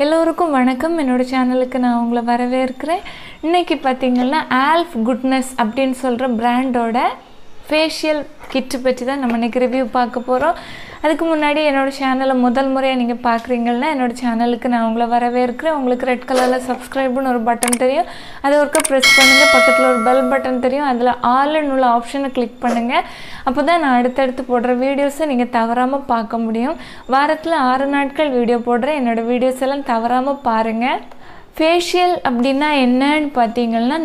எல்லோருக்கும் வணக்கம். என்னோட சேனலுக்கு நான் உங்களை வரவேற்கிறேன். இன்னைக்கு பார்த்தீங்கன்னா ஆல்ஃப் குட்னஸ் அப்படின்னு சொல்கிற பிராண்டோட ஃபேஷியல் கிட்டு பற்றி தான் நம்ம இன்றைக்கி ரிவ்யூ பார்க்க போகிறோம். அதுக்கு முன்னாடி என்னோடய சேனலை முதல் முறையாக நீங்கள் பார்க்குறீங்கன்னா என்னோடய சேனலுக்கு நான் உங்களை வரவேற்கிறேன். உங்களுக்கு ரெட் கலரில் சப்ஸ்கிரைப்னு ஒரு பட்டன் தெரியும், அதை ஒருக்கா ப்ரெஸ் பண்ணுங்கள். பக்கத்தில் ஒரு பெல் பட்டன் தெரியும், அதில் ஆல்னு உள்ள ஆப்ஷனை கிளிக் பண்ணுங்கள். அப்போ தான் நான் அடுத்தடுத்து போடுற வீடியோஸை நீங்கள் தவறாமல் பார்க்க முடியும். வாரத்தில் 6 நாட்கள் வீடியோ போடுறேன். என்னோடய வீடியோஸ் எல்லாம் தவறாமல் பாருங்கள். ஃபேஷியல் அப்படின்னா என்னன்னு பார்த்தீங்கன்னா,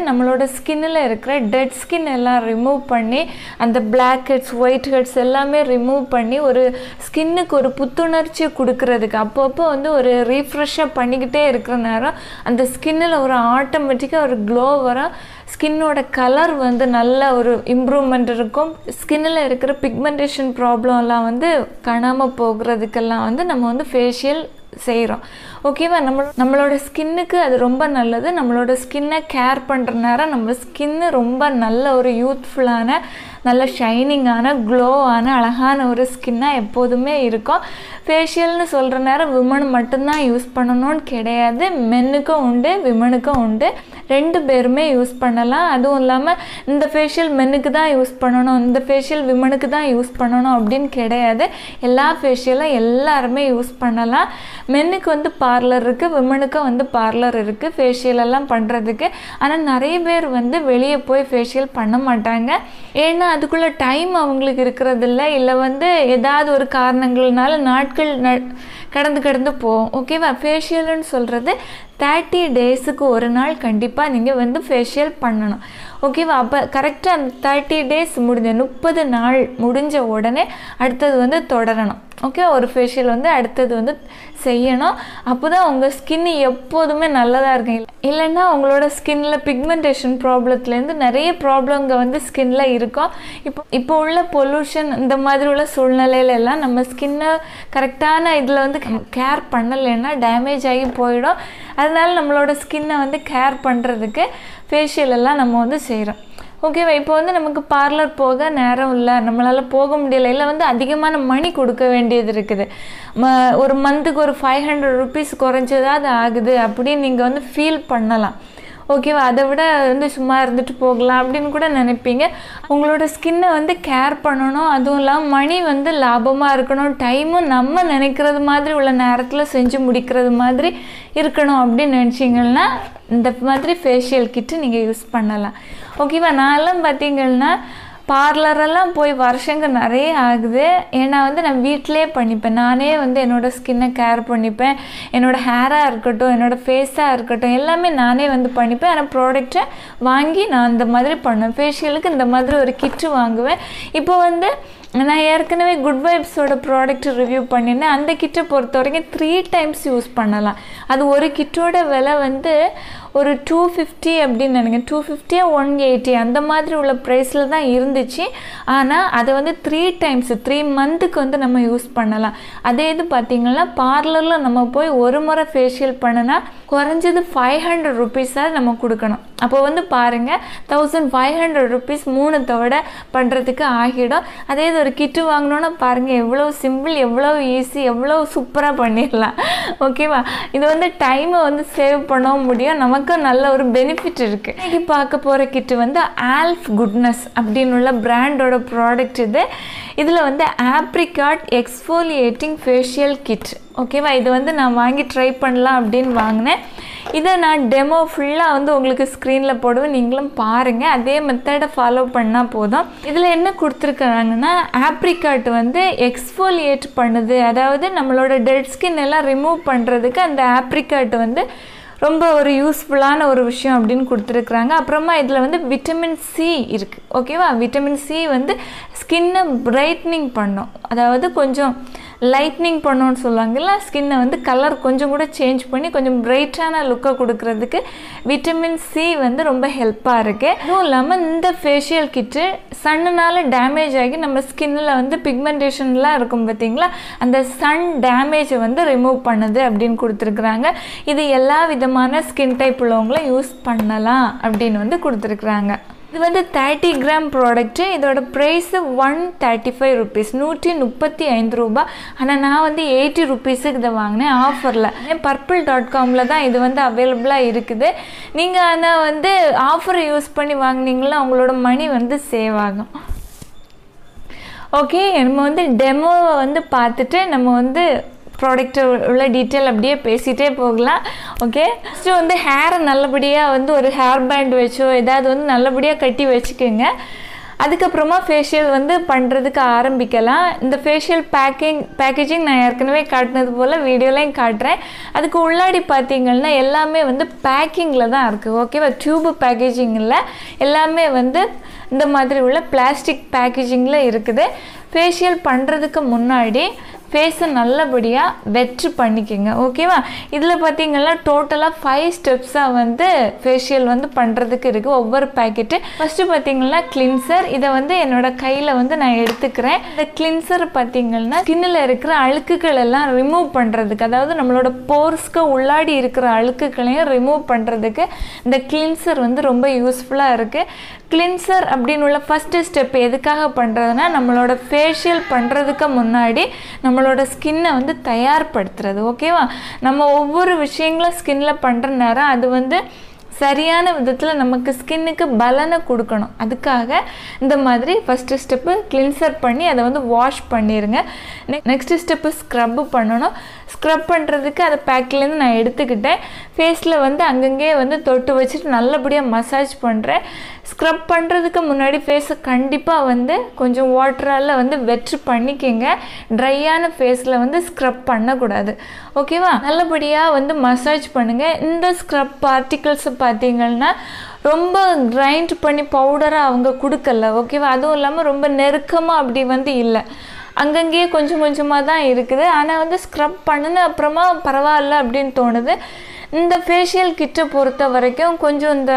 நம்மளோட ஸ்கின்னில் இருக்கிற டெட் ஸ்கின் எல்லாம் ரிமூவ் பண்ணி, அந்த பிளாக் ஹெட்ஸ் ஒயிட் ஹெட்ஸ் எல்லாமே ரிமூவ் பண்ணி ஒரு ஸ்கின்னுக்கு ஒரு புத்துணர்ச்சியை கொடுக்கறதுக்கு அப்பப்போ ஒரு ரீஃப்ரெஷ்ஷாக பண்ணிக்கிட்டே இருக்கிற நேரம் அந்த ஸ்கின்னில் ஒரு ஆட்டோமேட்டிக்காக ஒரு க்ளோ வரும். ஸ்கின்னோட கலர் நல்ல ஒரு இம்ப்ரூவ்மெண்ட் இருக்கும். ஸ்கின்னில் இருக்கிற பிக்மெண்டேஷன் ப்ராப்ளம்லாம் காணாமல் போகிறதுக்கெல்லாம் நம்ம ஃபேஷியல் செய்கிறோம். ஓகேவா? நம்மளோட ஸ்கின்னுக்கு அது ரொம்ப நல்லது. நம்மளோட ஸ்கின்னை கேர் பண்ணுற நேரம் நம்ம ஸ்கின்னு ரொம்ப நல்ல ஒரு யூத்ஃபுல்லான, நல்ல ஷைனிங்கான, க்ளோவான, அழகான ஒரு ஸ்கின்னாக எப்போதுமே இருக்கும். ஃபேஷியல்னு சொல்கிற நேரம் விமன் மட்டும்தான் யூஸ் பண்ணணும்னு கிடையாது. மென்னுக்கும் உண்டு, விமனுக்கும் உண்டு. 2 பேருமே யூஸ் பண்ணலாம். அதுவும் இல்லாமல் இந்த ஃபேஷியல் மென்னுக்கு தான் யூஸ் பண்ணணும், இந்த ஃபேஷியல் விமனுக்கு தான் யூஸ் பண்ணணும் அப்படின்னு கிடையாது. எல்லா ஃபேஷியலும் எல்லாருமே யூஸ் பண்ணலாம். மென்னுக்கு பார்லர் இருக்குது, விமனுக்கும் பார்லர் இருக்குது ஃபேஷியல் எல்லாம் பண்ணுறதுக்கு. ஆனால் நிறைய பேர் வெளியே போய் ஃபேஷியல் பண்ண மாட்டாங்க. ஏன்னா அதுக்குள்ளே டைம் அவங்களுக்கு இருக்கிறதில்ல, இல்லை ஏதாவது ஒரு காரணங்கள்னால நாட்கள் கடந்து போகும். ஓகேவா? ஃபேஷியல்னு சொல்கிறது 30 டேஸுக்கு ஒரு நாள் கண்டிப்பாக நீங்கள் ஃபேஷியல் பண்ணணும். ஓகேவா? அப்போ கரெக்டாக அந்த 30 டேஸ் முடிஞ்ச 30 நாள் முடிஞ்ச உடனே அடுத்தது தொடரணும். ஓகே, ஒரு ஃபேஷியல் அடுத்தது செய்யணும். அப்போ தான் உங்கள் ஸ்கின் எப்போதுமே நல்லதாக இருக்கும். இல்லைன்னா உங்களோட ஸ்கின்னில் பிக்மெண்டேஷன் ப்ராப்ளத்துலேருந்து நிறைய ப்ராப்ளங்க ஸ்கின்னில் இருக்கும். இப்போ உள்ள பொல்யூஷன் இந்த மாதிரி உள்ள சூழ்நிலையிலெல்லாம் நம்ம ஸ்கின்னை கரெக்டான இதில் கேர் பண்ணலைன்னா டேமேஜ் ஆகி போயிடும். அதனால நம்மளோட ஸ்கின்னை கேர் பண்ணுறதுக்கு ஃபேஷியல் எல்லாம் நம்ம செய்கிறோம். ஓகேவா? இப்போ நமக்கு பார்லர் போக நேரம் இல்லை, நம்மளால் போக முடியலை, இல்லை அதிகமான மணி கொடுக்க வேண்டியது இருக்குது. ஒரு மந்த்துக்கு ஒரு 500 rupees குறைஞ்சதாவது ஆகுது அப்படின்னு நீங்கள் ஃபீல் பண்ணலாம். ஓகேவா? அதை விட சும்மா இருந்துட்டு போகலாம் அப்படின்னு கூட நினைப்பீங்க. உங்களோட ஸ்கின்னை கேர் பண்ணணும். அதுவும் இல்லாமல் மணி லாபமாக இருக்கணும். டைமும் நம்ம நினைக்கிறது மாதிரி உள்ள நேரத்தில் செஞ்சு முடிக்கிறது மாதிரி இருக்கணும் அப்படின்னு நினச்சிங்கன்னா இந்த மாதிரி ஃபேஷியல் கிட்டு நீங்கள் யூஸ் பண்ணலாம். ஓகேவா? நான்லாம் பார்த்தீங்கன்னா பார்லரெல்லாம் போய் வருஷங்க நிறைய ஆகுது. ஏன்னா நான் வீட்டிலே பண்ணிப்பேன். நானே என்னோடய ஸ்கின்னை கேர் பண்ணிப்பேன். என்னோடய ஹேராக இருக்கட்டும், என்னோடய ஃபேஸாக இருக்கட்டும், எல்லாமே நானே பண்ணிப்பேன். ஆனால் ப்ராடக்டை வாங்கி நான் இந்த மாதிரி பண்ணுவேன். ஃபேஷியலுக்கு இந்த மாதிரி ஒரு கிட்டு வாங்குவேன். இப்போ நான் ஏற்கனவே குட் வைப்ஸோட ப்ராடக்ட் ரிவ்யூ பண்ணியிருந்தேன். அந்த கிட்டை பொறுத்த வரைக்கும் 3 times யூஸ் பண்ணலாம். அது ஒரு கிட்டோட விலை ஒரு 250 அப்படின்னு நினைக்கிறேன். 250 180 அந்த மாதிரி உள்ள ப்ரைஸில் தான் இருந்துச்சு. ஆனால் அதை 3 times 3 மந்த்துக்கு நம்ம யூஸ் பண்ணலாம். அதே இது பார்த்திங்கன்னா பார்லரில் நம்ம போய் ஒரு முறை ஃபேஷியல் பண்ணினா குறைஞ்சது 500 rupees நம்ம கொடுக்கணும். அப்போ பாருங்கள், 1500 rupees 3 தவிர பண்ணுறதுக்கு ஆகிடும். அதே இது ஒரு கிட்டு வாங்கினோன்னா பாருங்கள் எவ்வளோ சிம்பிள், எவ்வளோ ஈஸி, எவ்வளோ சூப்பராக பண்ணிடலாம். ஓகேவா? இது டைமை சேவ் பண்ணவும் முடியும். நமக்கு நல்ல ஒரு பெனிஃபிட் இருக்குது. இன்றைக்கி பார்க்க போகிற கிட்டு ஆல்ஃப் குட்னஸ் அப்படின்னு உள்ள பிராண்டோட ப்ராடக்ட் இதில் Apricot எக்ஸ்ஃபோலியேட்டிங் ஃபேஷியல் கிட். ஓகேவா? இது நான் வாங்கி ட்ரை பண்ணலாம் அப்படின்னு வாங்கினேன். இதை நான் டெமோ ஃபுல்லாக உங்களுக்கு ஸ்க்ரீனில் போடுவேன், நீங்களும் பாருங்கள். அதே மெத்தடை ஃபாலோ பண்ணால் போதும். இதில் என்ன கொடுத்துருக்காங்கன்னா, Apricot எக்ஸ்ஃபோலியேட் பண்ணுது. அதாவது நம்மளோட டெட் ஸ்கின் எல்லாம் ரிமூவ் பண்ணுறதுக்கு அந்த Apricot ரொம்ப ஒரு யூஸ்ஃபுல்லான ஒரு விஷயம் அப்படின்னு கொடுத்துருக்குறாங்க. அப்புறமா இதில் விட்டமின் சி இருக்குது. ஓகேவா? விட்டமின் சி ஸ்கின்னை பிரைட்னிங் பண்ணும். அதாவது கொஞ்சம் லைட்னிங் பண்ணோன்னு சொல்லுவாங்கல்ல, ஸ்கின்னை கலர் கொஞ்சம் கூட சேஞ்ச் பண்ணி கொஞ்சம் பிரைட்டான லுக்கை கொடுக்கறதுக்கு விட்டமின் சி ரொம்ப ஹெல்ப்பாக இருக்குது. அதுவும் இல்லாமல் இந்த ஃபேஷியல் கிட்டு சன்னால் டேமேஜ் ஆகி நம்ம ஸ்கின்னில் பிக்மெண்டேஷன்லாம் இருக்கும் பார்த்தீங்களா, அந்த சன் டேமேஜை ரிமூவ் பண்ணுது அப்படின்னு கொடுத்துருக்குறாங்க. இது எல்லா விதமான ஸ்கின் டைப் உள்ளவங்களும் யூஸ் பண்ணலாம் அப்படின்னு கொடுத்துருக்குறாங்க. இது வந்து 30 கிராம் ப்ராடக்ட்டு. இதோட ப்ரைஸு 135 ருபீஸ், 135 ரூபாய். ஆனால் நான் வந்து 80 ருபீஸுக்கு இதை வாங்கினேன் ஆஃபரில். purple.comல தான் இது வந்து அவைலபிளாக இருக்குது. நீங்கள் ஆனால் வந்து ஆஃபரை யூஸ் பண்ணி வாங்கினீங்களா உங்களோட மணி வந்து சேவ் ஆகும். ஓகே, நம்ம வந்து டெமோவை வந்து பார்த்துட்டு நம்ம வந்து ப்ராடக்ட் உள்ள டீட்டெயில் அப்படியே பேசிகிட்டே போகலாம். ஓகே, ஃபஸ்ட்டு வந்து ஹேரை நல்லபடியாக வந்து ஒரு ஹேர் பேண்ட் வச்சோ ஏதாவது வந்து நல்லபடியாக கட்டி வச்சுக்கோங்க. அதுக்கப்புறமா ஃபேஷியல் வந்து பண்ணுறதுக்கு ஆரம்பிக்கலாம். இந்த ஃபேஷியல் பேக்கேஜிங் நான் ஏற்கனவே காட்டினது போல் வீடியோலையும் காட்டுறேன். அதுக்கு உள்ளாடி பார்த்தீங்கன்னா எல்லாமே வந்து பேக்கிங்கில் தான் இருக்குது. ஓகேவா, டியூபு பேக்கேஜிங் இல்லை, எல்லாமே வந்து இந்த மாதிரி உள்ள பிளாஸ்டிக் பேக்கேஜிங்கில் இருக்குது. ஃபேஷியல் பண்ணுறதுக்கு முன்னாடி ஃபேஸை நல்லபடியாக வெட்ரு பண்ணிக்கோங்க. ஓகேவா, இதில் பார்த்தீங்கன்னா டோட்டலாக 5 ஸ்டெப்ஸாக வந்து ஃபேஷியல் வந்து பண்ணுறதுக்கு இருக்குது ஒவ்வொரு பேக்கெட்டு. ஃபஸ்ட்டு பார்த்தீங்கன்னா கிளின்சர். இதை வந்து என்னோடய கையில் வந்து நான் எடுத்துக்கிறேன். இந்த கிளின்சர் பார்த்தீங்கன்னா ஸ்கின்னில் இருக்கிற அழுக்குகள் எல்லாம் ரிமூவ் பண்ணுறதுக்கு, அதாவது நம்மளோட போர்ஸ்க்கு உள்ளாடி இருக்கிற அழுக்குகளையும் ரிமூவ் பண்ணுறதுக்கு இந்த கிளின்சர் வந்து ரொம்ப யூஸ்ஃபுல்லாக இருக்குது. கிளின்சர் அப்படின்னு உள்ள ஃபஸ்ட்டு ஸ்டெப் எதுக்காக பண்ணுறதுனா நம்மளோட ஃபேஷியல் பண்ணுறதுக்கு முன்னாடி நம்மளோட ஸ்கின்னை வந்து தயார்படுத்துறது. ஓகேவா, நம்ம ஒவ்வொரு விஷயங்களும் ஸ்கின்னில் பண்ணுற நேரம் அது வந்து சரியான விதத்தில் நமக்கு ஸ்கின்னுக்கு பலனை கொடுக்கணும். அதுக்காக இந்த மாதிரி ஃபஸ்ட்டு ஸ்டெப்பு கிளின்சர் பண்ணி அதை வந்து வாஷ் பண்ணிடுங்க. நெக்ஸ்ட்டு ஸ்டெப்பு ஸ்க்ரப்பு பண்ணணும். ஸ்க்ரப் பண்ணுறதுக்கு அதை பேக்கிலேருந்து நான் எடுத்துக்கிட்டேன். ஃபேஸில் வந்து அங்கங்கே வந்து தொட்டு வச்சுட்டு நல்லபடியாக மசாஜ் பண்ணுறேன். ஸ்க்ரப் பண்ணுறதுக்கு முன்னாடி ஃபேஸை கண்டிப்பாக வந்து கொஞ்சம் வாட்டரால் வந்து வெட்ரு பண்ணிக்கோங்க. ட்ரையான ஃபேஸில் வந்து ஸ்க்ரப் பண்ணக்கூடாது. ஓகேவா, நல்லபடியாக வந்து மசாஜ் பண்ணுங்கள். இந்த ஸ்க்ரப் பார்ட்டிகல்ஸை பார்த்தீங்கன்னா ரொம்ப கிரைண்ட் பண்ணி பவுடராக அவங்க கொடுக்கல. ஓகேவா, அதுவும் இல்லாமல் ரொம்ப நெருக்கமாக அப்படி வந்து இல்லை, அங்கங்கேயே கொஞ்சம் கொஞ்சமாக தான் இருக்குது. ஆனால் வந்து ஸ்க்ரப் பண்ணின அப்புறமா பரவாயில்ல அப்படின்னு தோணுது. இந்த ஃபேஷியல் கிட்டை பொறுத்த வரைக்கும் கொஞ்சம் இந்த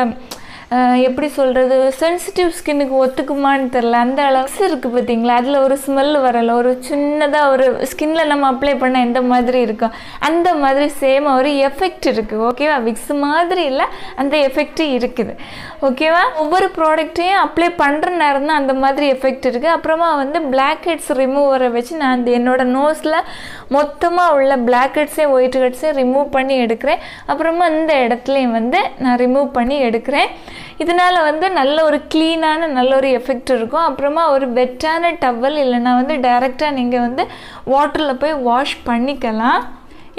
எப்படி சொல்கிறது, சென்சிட்டிவ் ஸ்கின்னுக்கு ஒத்துக்குமான்னு தெரில, அந்த அளவுக்கு இருக்குது பார்த்தீங்களா, அதில் ஒரு ஸ்மெல் வரல, ஒரு சின்னதாக ஒரு ஸ்கின்ல நம்ம அப்ளை பண்ண எந்த மாதிரி இருக்கும் அந்த மாதிரி சேம் ஒரு எஃபெக்ட் இருக்குது. ஓகேவா, விக்ஸ் மாதிரி இல்லை, அந்த எஃபெக்ட் இருக்குது. ஓகேவா, ஒவ்வொரு ப்ராடக்ட்டையும் அப்ளை பண்ணுற நேரம் தான் அந்த மாதிரி எஃபெக்ட் இருக்குது. அப்புறமா வந்து பிளாக் ஹெட்ஸ் ரிமூவரை வச்சு நான் அந்த என்னோடய நோஸில் மொத்தமாக உள்ள பிளாக் ஹெட்ஸையும் ஒயிட் ஹெட்ஸையும் ரிமூவ் பண்ணி எடுக்கிறேன். அப்புறமா இந்த இடத்துலையும் வந்து நான் ரிமூவ் பண்ணி எடுக்கிறேன். இதனால் வந்து நல்ல ஒரு க்ளீனான நல்ல ஒரு எஃபெக்ட் இருக்கும். அப்புறமா ஒரு வெட்டான டவல் இல்லைன்னா வந்து டைரெக்டாக நீங்கள் வந்து வாட்டரில் போய் வாஷ் பண்ணிக்கலாம்.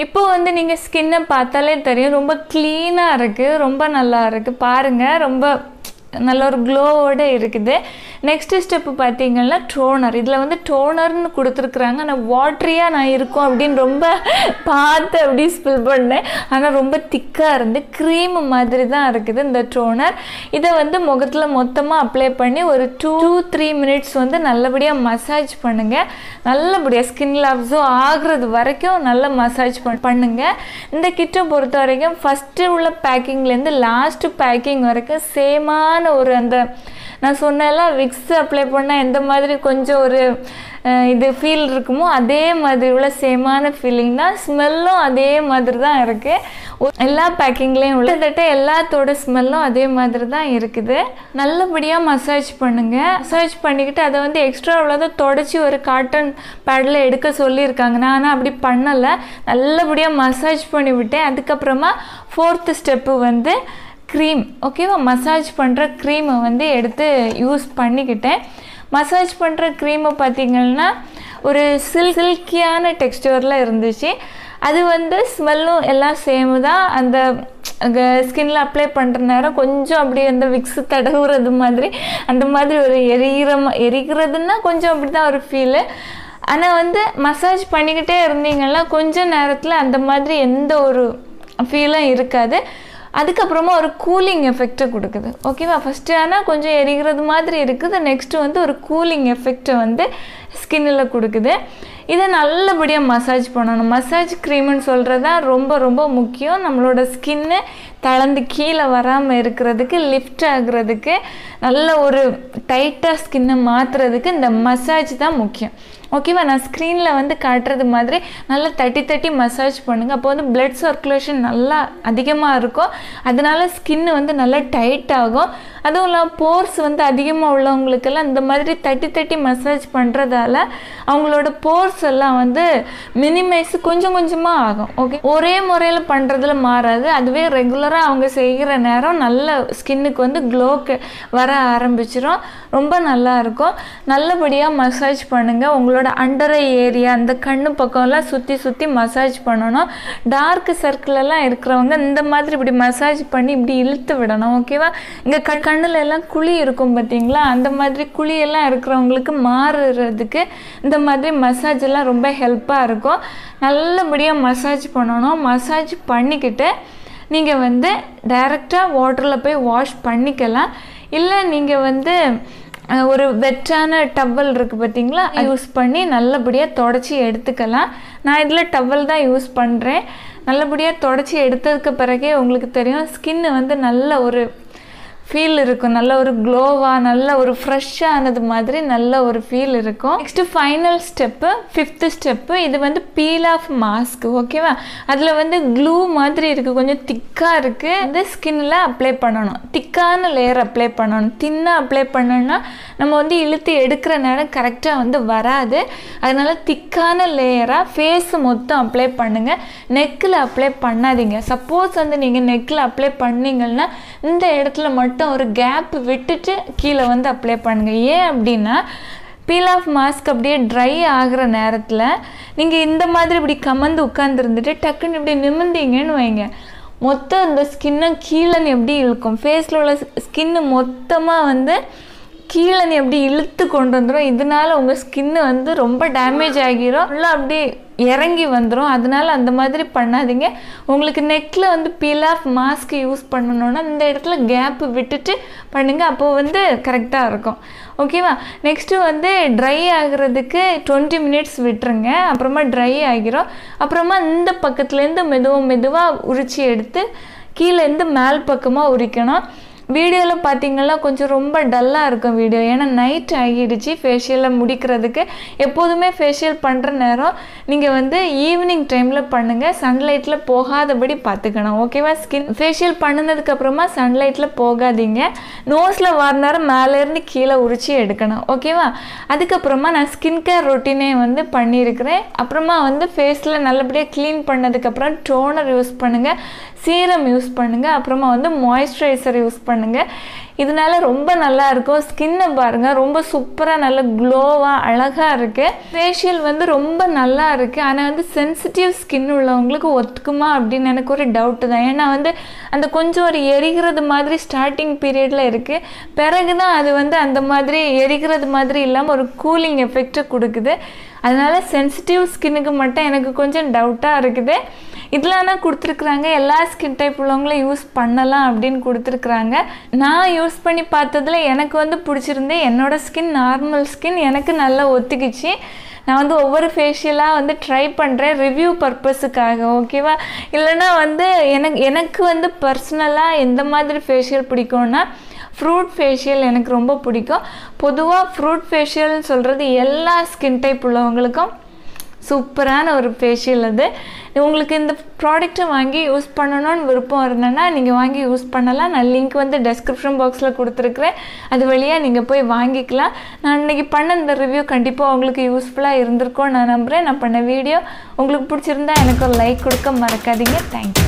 இப்போ வந்து நீங்கள் ஸ்கின்னை பார்த்தாலே தெரியும், ரொம்ப க்ளீனாக இருக்குது, ரொம்ப நல்லா இருக்குது பாருங்கள், ரொம்ப நல்ல ஒரு க்ளோவோடு இருக்குது. நெக்ஸ்ட்டு ஸ்டெப்பு பார்த்தீங்கன்னா டோனர். இதில் வந்து டோனர்னு கொடுத்துருக்குறாங்க. ஆனால் வாட்ரியாக நான் இருக்கும் அப்படின்னு ரொம்ப பார்த்து அப்படி ஸ்பில் பண்ணேன். ஆனால் ரொம்ப திக்காக இருந்து க்ரீம் மாதிரி தான் இருக்குது இந்த டோனர். இதை வந்து முகத்தில் மொத்தமாக அப்ளை பண்ணி ஒரு 2-3 மினிட்ஸ் வந்து நல்லபடியாக மசாஜ் பண்ணுங்கள். நல்லபடியாக ஸ்கின்ல அப்சர்வ் ஆகுறது வரைக்கும் நல்லா மசாஜ் பண்ணுங்கள். இந்த கிட்டை பொறுத்த வரைக்கும் ஃபஸ்ட்டு உள்ள பேக்கிங்லேருந்து லாஸ்ட்டு பேக்கிங் வரைக்கும் சேமான ஒரு அந்த நான் சொன்னேன்லாம் விக்ஸ் அப்ளை பண்ணால் எந்த மாதிரி கொஞ்சம் ஒரு இது ஃபீல் இருக்குமோ அதே மாதிரி உள்ள சேமான ஃபீலிங் தான். ஸ்மெல்லும் அதே மாதிரி தான் இருக்குது. எல்லா பேக்கிங்லேயும் உள்ள கிட்டத்தட்ட எல்லாத்தோட ஸ்மெல்லும் அதே மாதிரி தான் இருக்குது. நல்லபடியாக மசாஜ் பண்ணுங்கள். மசாஜ் பண்ணிக்கிட்டு அதை வந்து எக்ஸ்ட்ரா உள்ளதை தொடச்சி ஒரு காட்டன் பேடில் எடுக்க சொல்லியிருக்காங்க. நான் அப்படி பண்ணலை, நல்லபடியாக மசாஜ் பண்ணி விட்டேன். அதுக்கப்புறமா 4th ஸ்டெப்பு வந்து க்ரீம். ஓகேவா, மசாஜ் பண்ணுற க்ரீமை வந்து எடுத்து யூஸ் பண்ணிக்கிட்டேன். மசாஜ் பண்ணுற க்ரீமை பார்த்திங்கன்னா ஒரு சில்கியான டெக்ஸ்டரில் இருந்துச்சு. அது வந்து ஸ்மெல்லும் எல்லாம் சேமு தான். அந்த ஸ்கின்ல அப்ளை பண்ணுற நேரம் கொஞ்சம் அப்படி அந்த விக்ஸு தடவுறது மாதிரி அந்த மாதிரி ஒரு எரிகிறதுன்னா கொஞ்சம் அப்படி தான் ஒரு ஃபீலு. ஆனால் வந்து மசாஜ் பண்ணிக்கிட்டே இருந்தீங்கன்னா கொஞ்சம் நேரத்தில் அந்த மாதிரி எந்த ஒரு ஃபீலும் இருக்காது. அதுக்கப்புறமா ஒரு கூலிங் எஃபெக்டை கொடுக்குது. ஓகேவா, ஃபஸ்ட்டு ஆனால் கொஞ்சம் எரிகிறது மாதிரி இருக்குது, நெக்ஸ்ட்டு வந்து ஒரு கூலிங் எஃபெக்டை வந்து ஸ்கின்னில் கொடுக்குது. இதை நல்லபடியாக மசாஜ் பண்ணணும். மசாஜ் க்ரீம்னு சொல்கிறது தான் ரொம்ப ரொம்ப முக்கியம். நம்மளோட ஸ்கின்னு தளர்ந்து கீழே வராமல் இருக்கிறதுக்கு, லிஃப்ட் ஆகுறதுக்கு, நல்ல ஒரு டைட்டாக ஸ்கின்னை மாற்றுறதுக்கு இந்த மசாஜ் தான் முக்கியம். ஓகேவா? நான் ஸ்க்ரீனில் வந்து காட்டுறது மாதிரி நல்லா தட்டி தட்டி மசாஜ் பண்ணுங்கள். அப்போ வந்து பிளட் சர்க்குலேஷன் நல்லா அதிகமாக இருக்கும். அதனால ஸ்கின்னு வந்து நல்லா டைட் ஆகும். அதுவும் இல்லாமல் போர்ஸ் வந்து அதிகமாக உள்ளவங்களுக்கெல்லாம் இந்த மாதிரி தட்டி தட்டி மசாஜ் பண்ணுறதால அவங்களோட போர்ஸ் எல்லாம் வந்து மினிமைஸ் கொஞ்சம் கொஞ்சமாக ஆகும். ஓகே, ஒரே முறையில் பண்ணுறதுல மாறாது. அதுவே ரெகுலராக அவங்க செய்கிற நேரம் நல்ல ஸ்கின்னுக்கு வந்து க்ளோக்கு வர ஆரம்பிச்சிடும். ரொம்ப நல்லாயிருக்கும். நல்லபடியாக மசாஜ் பண்ணுங்கள். உங்களோட அண்டர் ஐ ஏரியா, அந்த கண்ணு பக்கம்லாம் சுற்றி சுற்றி மசாஜ் பண்ணணும். டார்க் சர்க்கிளெல்லாம் இருக்கிறவங்க இந்த மாதிரி இப்படி மசாஜ் பண்ணி இப்படி இழுத்து விடணும். ஓகேவா? இங்கே கண்ணில் எல்லாம் குழி இருக்கும் பார்த்தீங்களா? அந்த மாதிரி குழியெல்லாம் இருக்கிறவங்களுக்கு மாறுறதுக்கு இந்த மாதிரி மசாஜ் எல்லாம் ரொம்ப ஹெல்ப்பாக இருக்கும். நல்லபடியாக மசாஜ் பண்ணணும். மசாஜ் பண்ணிக்கிட்டு நீங்கள் வந்து டைரெக்டாக வாட்டரில் போய் வாஷ் பண்ணிக்கலாம். இல்லை நீங்கள் வந்து ஒரு வெட்டான டவல் இருக்குது பார்த்தீங்களா, யூஸ் பண்ணி நல்லபடியாக தொடச்சி எடுத்துக்கலாம். நான் இதில் டவல் தான் யூஸ் பண்ணுறேன். நல்லபடியாக தொடச்சி எடுத்ததுக்கு பிறகே உங்களுக்கு தெரியும் ஸ்கின்னு வந்து நல்ல ஒரு ஃபீல் இருக்கும். நல்ல ஒரு க்ளோவாக, நல்ல ஒரு ஃப்ரெஷ்ஷானது மாதிரி நல்ல ஒரு ஃபீல் இருக்கும். Next final step, 5th step. இது வந்து பீல் ஆஃப் மாஸ்க். ஓகேவா? அதில் வந்து க்ளூ மாதிரி இருக்குது, கொஞ்சம் திக்காக இருக்குது. வந்து ஸ்கின்னில் அப்ளை பண்ணணும். திக்கான லேயர் அப்ளை பண்ணணும். தின்னாக அப்ளை பண்ணோன்னா நம்ம வந்து இழுத்து எடுக்கிற நேரம் கரெக்டாக வந்து வராது. அதனால் திக்கான லேயராக ஃபேஸ் மொத்தம் அப்ளை பண்ணுங்கள். நெக்கில் அப்ளை பண்ணாதீங்க. சப்போஸ் வந்து நீங்கள் நெக்கில் அப்ளை பண்ணிங்கன்னா இந்த இடத்துல மட்டும் ஒரு கேப் விட்டுட்டு கீழே வந்து அப்ளை பண்ணுங்கள். ஏன் அப்படின்னா பீல் ஆஃப் மாஸ்க் அப்படியே ட்ரை ஆகிற நேரத்தில் நீங்கள் இந்த மாதிரி இப்படி கமந்து உட்காந்துருந்துட்டு டக்குன்னு இப்படி நிமிர்ந்தீங்கன்னு வைங்க, மொத்தம் இந்த ஸ்கின்னை கீழே எப்படி இழுக்கும். ஃபேஸில் உள்ள ஸ்கின்னு மொத்தமாக வந்து கீழே எப்படி இழுத்து கொண்டு வந்துடும். இதனால உங்கள் ஸ்கின்னு வந்து ரொம்ப டேமேஜ் ஆகிரும், ஃபுல்லாக அப்படியே இறங்கி வந்துடும். அதனால அந்த மாதிரி பண்ணாதீங்க. உங்களுக்கு நெக்கில் வந்து பீல் ஆஃப் மாஸ்க் யூஸ் பண்ணணுன்னா இந்த இடத்துல கேப்பு விட்டுட்டு பண்ணுங்கள். அப்போது வந்து கரெக்டாக இருக்கும். ஓகேவா? நெக்ஸ்ட்டு வந்து ட்ரை ஆகிறதுக்கு 20 மினிட்ஸ் விட்டுருங்க. அப்புறமா ட்ரை ஆகிரும். அப்புறமா இந்த பக்கத்துலேருந்து மெதுவாக உரிச்சி எடுத்து கீழேருந்து மேல் பக்கமாக உரிக்கணும். வீடியோவில் பார்த்தீங்கன்னா கொஞ்சம் ரொம்ப டல்லாக இருக்கும் வீடியோ. ஏன்னா நைட் ஆகிடுச்சு ஃபேஷியலில் முடிக்கிறதுக்கு. எப்போதுமே ஃபேஷியல் பண்ணுற நேரம் நீங்கள் வந்து ஈவினிங் டைமில் பண்ணுங்கள். சன்லைட்டில் போகாதபடி பார்த்துக்கணும். ஓகேவா? ஸ்கின் ஃபேஷியல் பண்ணினதுக்கப்புறமா சன்லைட்டில் போகாதீங்க. நோஸில் வர நேரம் மேலேருந்து கீழே உரிச்சி எடுக்கணும். ஓகேவா? அதுக்கப்புறமா நான் ஸ்கின் கேர் ரொட்டீனே வந்து பண்ணியிருக்கிறேன். அப்புறமா வந்து ஃபேஸில் நல்லபடியாக க்ளீன் பண்ணதுக்கப்புறம் டோனர் யூஸ் பண்ணுங்கள், சீரம் யூஸ் பண்ணுங்கள், அப்புறமா வந்து மாய்ஸ்சரைசர் யூஸ் பண்ணுங்கள். இதனால ரொம்ப நல்லா இருக்கும். ஸ்கின்னை பாருங்கள், ரொம்ப சூப்பராக நல்ல க்ளோவாக அழகாக இருக்குது. ஃபேஷியல் வந்து ரொம்ப நல்லா இருக்குது. ஆனால் வந்து சென்சிட்டிவ் ஸ்கின் உள்ளவங்களுக்கு ஒத்துக்குமா அப்படின்னு எனக்கு ஒரு டவுட்டு தான். ஏன்னா வந்து அந்த கொஞ்சம் ஒரு எரிகிறது மாதிரி ஸ்டார்டிங் பீரியடில் இருக்குது. பிறகு தான் அது வந்து அந்த மாதிரி எரிகிறது மாதிரி இல்லாமல் ஒரு கூலிங் எஃபெக்டை கொடுக்குது. அதனால் சென்சிட்டிவ் ஸ்கின்னுக்கு மட்டும் எனக்கு கொஞ்சம் டவுட்டாக இருக்குது. இதெல்லாம் கொடுத்துருக்குறாங்க, எல்லா ஸ்கின் டைப் உள்ளவங்களும் யூஸ் பண்ணலாம் அப்படின்னு கொடுத்துருக்குறாங்க. நான் யூஸ் பண்ணி பார்த்ததில் எனக்கு வந்து பிடிச்சிருந்து. என்னோடய ஸ்கின் நார்மல் ஸ்கின், எனக்கு நல்லா ஒத்துக்கிச்சு. நான் வந்து ஒவ்வொரு ஃபேஷியலாக வந்து ட்ரை பண்ணுறேன் ரிவ்யூ பர்பஸுக்காக. ஓகேவா? இல்லைனா வந்து எனக்கு வந்து பர்சனலாக எந்த மாதிரி ஃபேஷியல் பிடிக்கும்னா ஃப்ரூட் ஃபேஷியல் எனக்கு ரொம்ப பிடிக்கும். பொதுவாக ஃப்ரூட் ஃபேஷியல்னு சொல்கிறது எல்லா ஸ்கின் டைப் உள்ளவங்களுக்கும் சூப்பரான ஒரு ஃபேஷியல். அது உங்களுக்கு இந்த ப்ராடக்ட்டை வாங்கி யூஸ் பண்ணணும்னு விருப்பம் இருந்தேன்னா நீங்கள் வாங்கி யூஸ் பண்ணலாம். நான் லிங்க் வந்து டெஸ்கிரிப்ஷன் பாக்ஸில் கொடுத்துருக்குறேன். அது வழியாக நீங்கள் போய் வாங்கிக்கலாம். நான் இன்றைக்கி பண்ண இந்த ரிவ்யூ கண்டிப்பாக உங்களுக்கு யூஸ்ஃபுல்லாக இருந்திருக்கும்னு நான் நம்புகிறேன். நான் பண்ண வீடியோ உங்களுக்கு பிடிச்சிருந்தா எனக்கு ஒரு லைக் கொடுக்க மறக்காதீங்க. தேங்க்யூ.